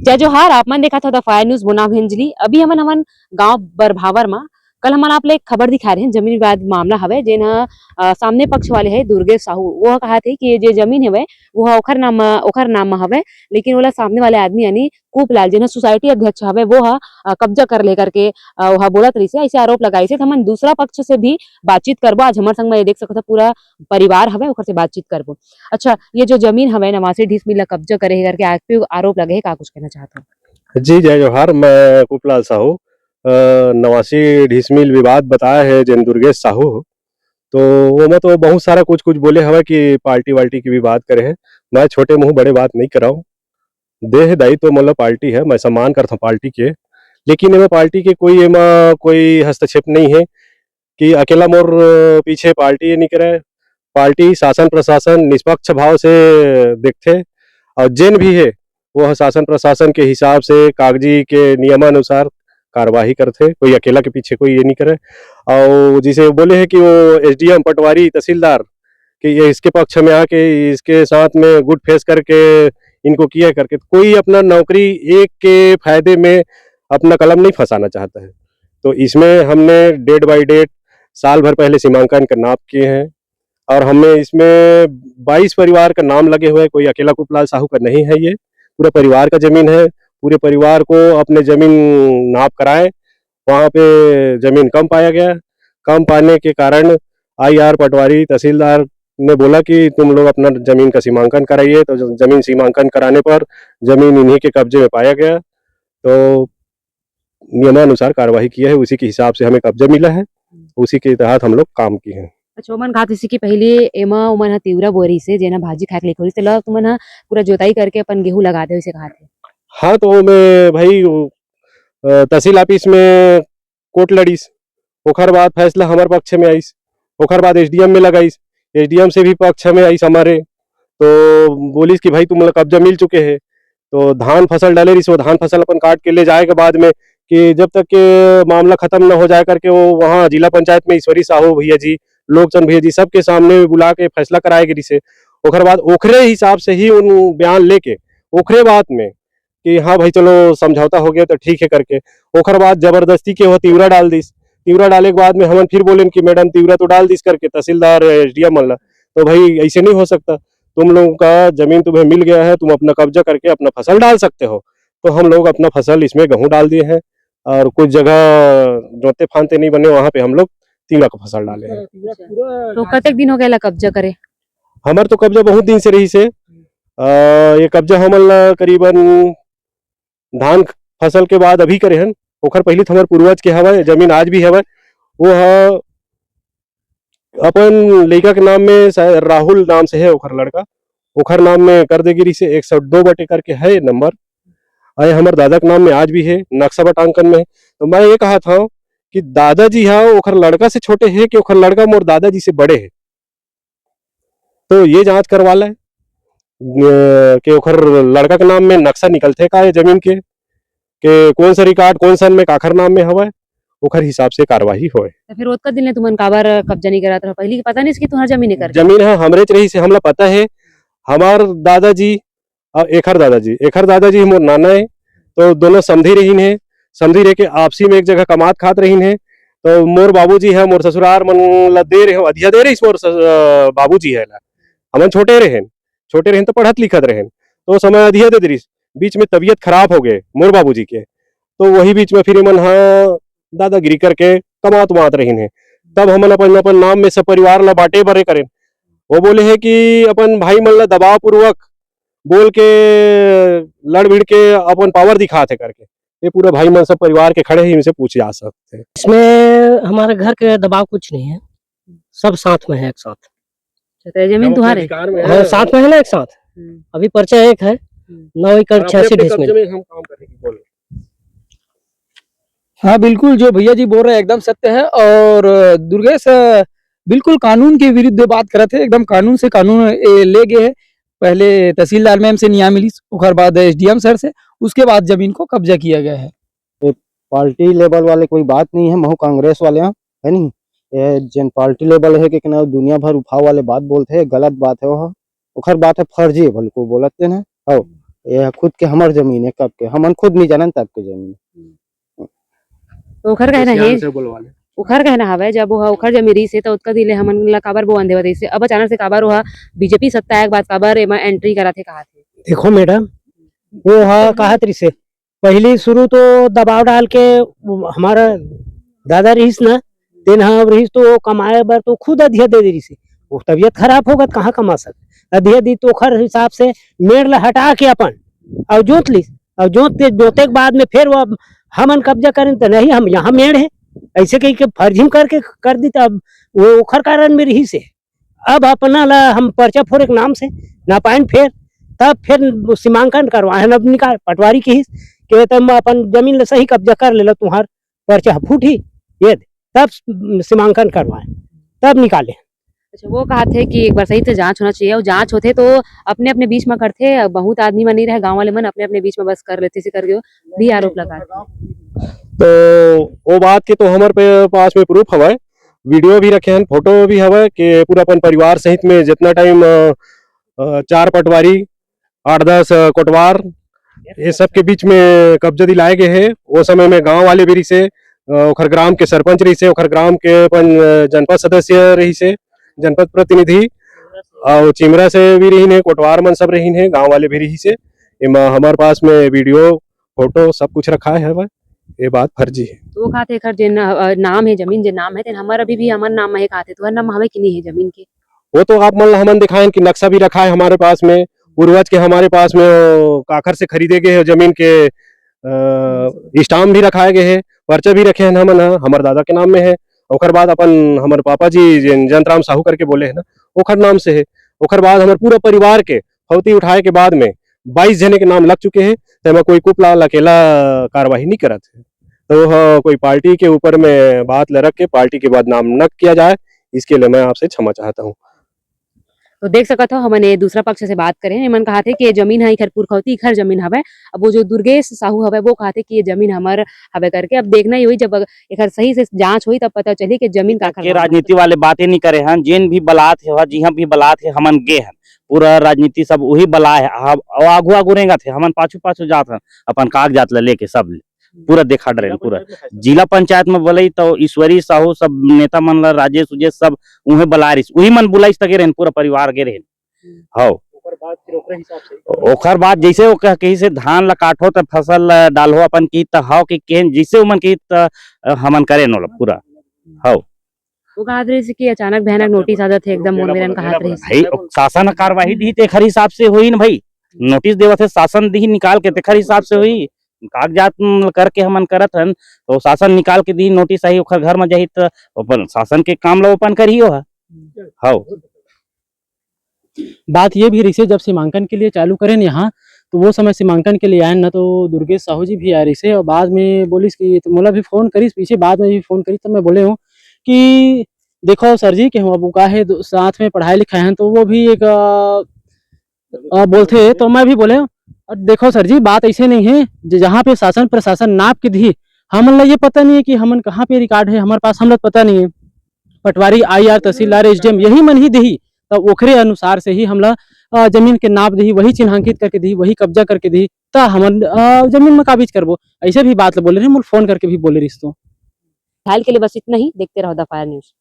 जय जोहार। आप मन देखा था द फायर न्यूज बुना भिंजली। अभी हमन गांव बरभावर मा कल हमन आप ले एक खबर दिखा रहे हैं। जमीन विवाद मामला हवे जेन सामने पक्ष वाले है दुर्गेश साहू वो कहा थे कि ये जमीन हवे वो ओखर नाम में हवे, लेकिन ओला सामने वाले आदमी यानी कूपलाल जिन सोसाइटी अध्यक्ष हवे वो कब्जा कर ले करके वह बोलत रही से, ऐसे आरोप लगाई से। हमन दूसरा पक्ष से भी बातचीत करबो। आज हमारे संग में ये देख सकते पूरा परिवार हवे ओकर से बातचीत करबो। अच्छा, ये जो जमीन हवे 89 डिसमिल ला कब्जा करे करके आप पे आरोप लगे है, का कुछ कहना चाहता हूँ? जी जय जोहार। मैं कुपलाल साहू 89 डिसमिल विवाद बताया है जिन दुर्गेश साहू। तो वो मैं तो बहुत सारा कुछ कुछ बोले हवा कि पार्टी वाल्टी की भी बात करे है। मैं छोटे मुंह बड़े बात नहीं कराऊं। देह दाई तो मतलब पार्टी है, मैं सम्मान करता हूं पार्टी के, लेकिन एमा पार्टी के कोई एमा कोई हस्तक्षेप नहीं है कि अकेला मोर पीछे पार्टी नहीं करे। पार्टी शासन प्रशासन निष्पक्ष भाव से देखते और जेन भी है वो शासन प्रशासन के हिसाब से कागजी के नियमानुसार कार्यवाही करते। कोई अकेला के पीछे कोई ये नहीं करे। और जिसे बोले है कि वो एसडीएम पटवारी तहसीलदार कि ये इसके पक्ष में आके इसके साथ में गुड फेस करके इनको किया करके कोई अपना नौकरी एक के फायदे में अपना कलम नहीं फंसाना चाहता है। तो इसमें हमने डेट बाय डेट साल भर पहले सीमांकन का नाप किए हैं और हमें इसमें 22 परिवार का नाम लगे हुए हैं। कोई अकेला कुपलाल साहू का नहीं है, ये पूरा परिवार का जमीन है। पूरे परिवार को अपने जमीन नाप कराए, वहाँ पे जमीन कम पाया गया। कम पाने के कारण आईआर पटवारी तहसीलदार ने बोला कि तुम लोग अपना जमीन का सीमांकन कराइए। तो जमीन सीमांकन कराने पर जमीन इन्हीं के कब्जे में पाया गया। तो नियमानुसार कार्यवाही किया है, उसी के हिसाब से हमें कब्जा मिला है, उसी के तहत हम लोग काम किए हैं। अच्छा, ओमन घात इसी के पहले एमा ओमन तीव्रा बोरी से जेना भाजी खाए के लेकोरी से लग तुमन पूरा जोताई करके अपन गेहूं लगा दे इसे कहा थे। हाँ तो मैं भाई तहसील ऑफिस में कोर्ट लड़ीस, ओखर बाद फैसला हमारे पक्ष में आईस, ओखर बाद एसडीएम में लगाईस, एसडीएम से भी पक्ष में आईस हमारे। तो बोलिस कि भाई तुम लोग कब्जा मिल चुके हैं। तो धान फसल डाले रही, वो धान फसल अपन काट के ले जाएगा बाद में कि जब तक के मामला खत्म न हो जाए करके वो वहाँ जिला पंचायत में ईश्वरी साहू भैया जी, लोकचंद भैया जी सबके सामने बुला के फैसला कराएगी रिसे। ओखर बाद ओखरे हिसाब से ही उन बयान लेके ओखरे बात में कि हाँ भाई चलो समझौता हो गया तो ठीक है करके ओखर बाद जबरदस्ती के वो तीवरा डाल दिस। तीवरा डाले के बाद में हम फिर बोले कि मैडम तीवरा तो डाल दिस करके तहसीलदार एसडीएम मल्ला। तो भाई ऐसे नहीं हो सकता, तुम लोगों का जमीन तुम्हें मिल गया है, तुम अपना कब्जा करके अपना फसल डाल सकते हो। तो हम लोग अपना फसल इसमें गेहूं डाल दिए हैं और कुछ जगह जोते फांते नहीं बने वहां पे हम लोग तीवरा का फसल डाले हैं। तो कतेक दिन हो गया कब्जा करे? हमारे तो कब्जा बहुत दिन से रही से। ये कब्जा हमन करीबन धान फसल के बाद अभी करे हन। ओखर पहले हमारे पूर्वज के हवा जमीन आज भी हवा। वो अपन लड़का के नाम में राहुल नाम से है, ओखर लड़का ओखर नाम में कर देगी रिसे 102 बटे करके है नंबर। अरे हमारे दादा के नाम में आज भी है, नक्शा बटांकन में है। तो मैं ये कहा था कि दादाजी है ओखर लड़का से छोटे है कि ओखर लड़का मोर दादाजी से बड़े है। तो ये जांच करवा ले कि ओखर लड़का के नाम में नक्शा निकलते का है जमीन के कौन सा रिकॉर्ड कौन सा में काखर नाम में हवा, ओखर हिसाब से कार्यवाही होए। तो फिर ओतका दिन ले तुमन काबर कब्जा नहीं करा था? पहले की पता नहीं इसकी तुम्हारा जमीन कर जमीन है हमरे च रही से हमला पता है। हमार दादाजी और एखर दादाजी मोर नाना है। तो दोनों समझी रही है, समझी रह के आपसी में एक जगह कमात खात रही है। तो मोर बाबूजी है मोर ससुरार मन ला दे रहे अधिया दे रही मोर बाबूजी है ला। हमन छोटे रहे तो पढ़त लिखत रहे तो समय अधिया दे दरिस। बीच में तबीयत खराब हो गए मोर बाबूजी के, तो वही बीच में फिर मन हाँ दादागिरी करके कमात उमात रही है। तब हमन अपन अपन नाम में सब परिवार ला बांटे बरे करें। वो बोले है कि अपन भाई मन ला दबाव पूर्वक बोल के लड़ भिड़ के अपन पावर दिखाते करके ये पूरा भाई मन सब परिवार के खड़े ही इनसे पूछे जा सकते हैं। इसमें हमारे घर के दबाव कुछ नहीं है, सब साथ में है एक साथ। तो जमीन तुम्हारे हाँ साथ में है ना एक साथ। अभी परिचय एक है 9 एकड़ 86 डिसमिल। हम काम करेंगे बोलो। हाँ बिल्कुल, जो भैया जी बोल रहे हैं एकदम सत्य है। और दुर्गेश बिल्कुल कानून के विरुद्ध बात कर रहे थे। एकदम कानून से कानून ले गए है। पहले तहसीलदार मैम से निया मिली, उसके बाद एसडीएम सर से, उसके बाद जमीन को कब्जा किया गया है। पार्टी लेवल वाले कोई बात नहीं है, महू कांग्रेस वाले हैं है नहीं। ये जन पार्टी लेवल है कि दुनिया भर उठाव वाले बात बोलते हैं, गलत बात है। वह ओखर बात है फर्जी है, भले को बोलते हैं हो ये खुद के हमार जमीन है, कब के हमन खुद नहीं जानन तब के जमीन। तो ओखर कहना है से बोलवा ले। ओखर कहना हवे जब वो ओखर जमीन रही से तो उसका दिले हमन ला काबर वो अंधे वते से अब अचानक से काबर वो बीजेपी सत्ता आए के बाद काबर एमा एंट्री करा थे कहा थे। देखो मैडम, वो हाँ कहा तरी से पहली शुरू तो दबाव डाल के हमारा दादा रहीस ना, तेन हाँ रहीस तो कमाए बर तो खुद अधिया दे दे रही से। वो तबीयत खराब होगा कहाँ कमा सकते, अधिया दी तो खर हिसाब से मेड़ ला हटा के अपन और जोत ली, और जोते के बाद में फिर वो हमन कब्जा करें तो नहीं, हम यहाँ मेड़ है ऐसे कहीं के फर्जी करके कर दी, तब वो ओखर कारण में रही से अब अपना ला हम पर्चा फोड़े के नाम से ना पाइन तब फिर सीमांकन करवाए अब निकाल पटवारी की के तुम अपन जमीन ले सही कब्जा कर ले लो, तुम्हार पर्चा फूटी ये तब सीमांकन करवाए तब निकाले। अच्छा वो कहा थे कि एक बार सही से जांच होना चाहिए और जांच होते तो अपने अपने बीच में करते, बहुत आदमी मन नहीं रहे गांव वाले मन अपने अपने बीच में बस कर लेते से करके भी आरोप लगा। तो वो बात के तो हमारे पास में प्रूफ हवा, वीडियो भी रखे हैं, फोटो भी हवा कि पूरा अपन परिवार सहित में जितना टाइम 4 पटवारी 8-10 कोटवार ये सब के बीच में कब्जा दिलाए गए हैं। वो समय में गांव वाले भी रही से, ओखर ग्राम के सरपंच रही से, ओखर ग्राम के जनपद सदस्य रही से, जनपद प्रतिनिधि और चिमरा से भी रही ने, कोटवार मन सब रही ने, गांव वाले भी रही से। हमारे पास में वीडियो फोटो सब कुछ रखा है भाई, ये बात फर्जी है। तो वो कहते खर जे नाम है जमीन जे नाम है तेन हमारा अभी भी हमन नाम है कहते तो नाम हवे कि नहीं है जमीन के। वो तो आप मन हमन दिखाएं कि नक्शा भी रखा है हमारे पास में, पूर्वज के हमारे पास में काखर से खरीदे गए हैं जमीन के स्टाम्प भी रखाए गए हैं, पर्चा भी रखे हैं हमन, हमारे दादा के नाम में है। ओखर बाद अपन हमारे पापा जी जयंतराम साहू करके बोले है ना, ओखर नाम से है। ओखर बाद हमारे पूरा परिवार के फौती उठाए के बाद में 22 जने के नाम लग चुके हैं, तो कोई कुपलाल अकेला कार्रवाई नहीं करत है। तो कोई पार्टी के ऊपर में बात ले रख के पार्टी के बाद नाम न किया जाए, इसके लिए मैं आपसे क्षमा चाहता हूँ। तो देख सकत हो हमने दूसरा पक्ष से बात करें, इमन कहा थे कि ये जमीन है इखर पुरखौती इखर जमीन हवे। अब वो जो दुर्गेश साहू हवे वो कहा थे कि ये जमीन हमार हवे करके। अब देखना ही हुई जब इखर सही से जांच हुई तब पता चली कि जमीन का के राजनीति वाले बातें नहीं करे हैं, जेन भी बलात है जिहा भी बलात है हमन गे हैं, पूरा राजनीति सब वही बला है। आगू आगू रहेगा थे हमन पाछू पाछू जात हैं अपन कागजात लेके सब पूरा देखा डरे पूरा जिला पंचायत में बोले तो ईश्वरी साहू सब नेता मन ला राजेश उजेश सब उहे बला रही, वही मन बुलाइस तक रहन पूरा परिवार के रहन। हाँ ओखर बाद जैसे वो कहीं से धान ला काटो तो फसल डालो अपन की तो हाउ के केन जैसे उमन की हमन करे नो पूरा। हाँ वो कहा रही कि अचानक भयानक नोटिस आदत है एकदम मोन मेरन कहा रही भाई शासन कार्यवाही दी ते खर हिसाब से हुई न भाई, नोटिस देवत है शासन दी निकाल के ते खर हिसाब से हुई, कागजात करके हमन करत हन तो शासन निकाल के दी नोटिस आई ओखर घर में जाही तो अपन शासन के काम लो अपन करियो है। हाँ बात ये भी रही से जब सीमांकन के लिए चालू करें यहाँ तो वो समय सीमांकन के लिए आए ना तो दुर्गेश साहू जी भी आ रही से, और बाद में बोलिस कि तो मोला भी फोन करीस पीछे, बाद में भी फोन करी तब मैं बोले हूँ कि देखो सर जी के हम अब का है साथ में पढ़ाई लिखाए हैं, तो वो भी एक बोलते तो मैं भी बोले देखो सर जी बात ऐसे नहीं है, जहाँ पे शासन प्रशासन नाप के दी हमन ला ये पता नहीं है कि हमन कहाँ पे रिकॉर्ड है हमारे पास, हम लोग पता नहीं है। पटवारी IR तहसीलदार SDM यही मन ही दी तब ओखरे अनुसार से ही हमला जमीन के नाप दी, वही चिन्हांकित करके दी, वही कब्जा करके दी ता हमन जमीन में काबिज करबो, ऐसे भी बात बोले रहे, फोन करके भी बोले रही। तो फिलहाल के लिए बस इतना ही, देखते रहो द फायर न्यूज।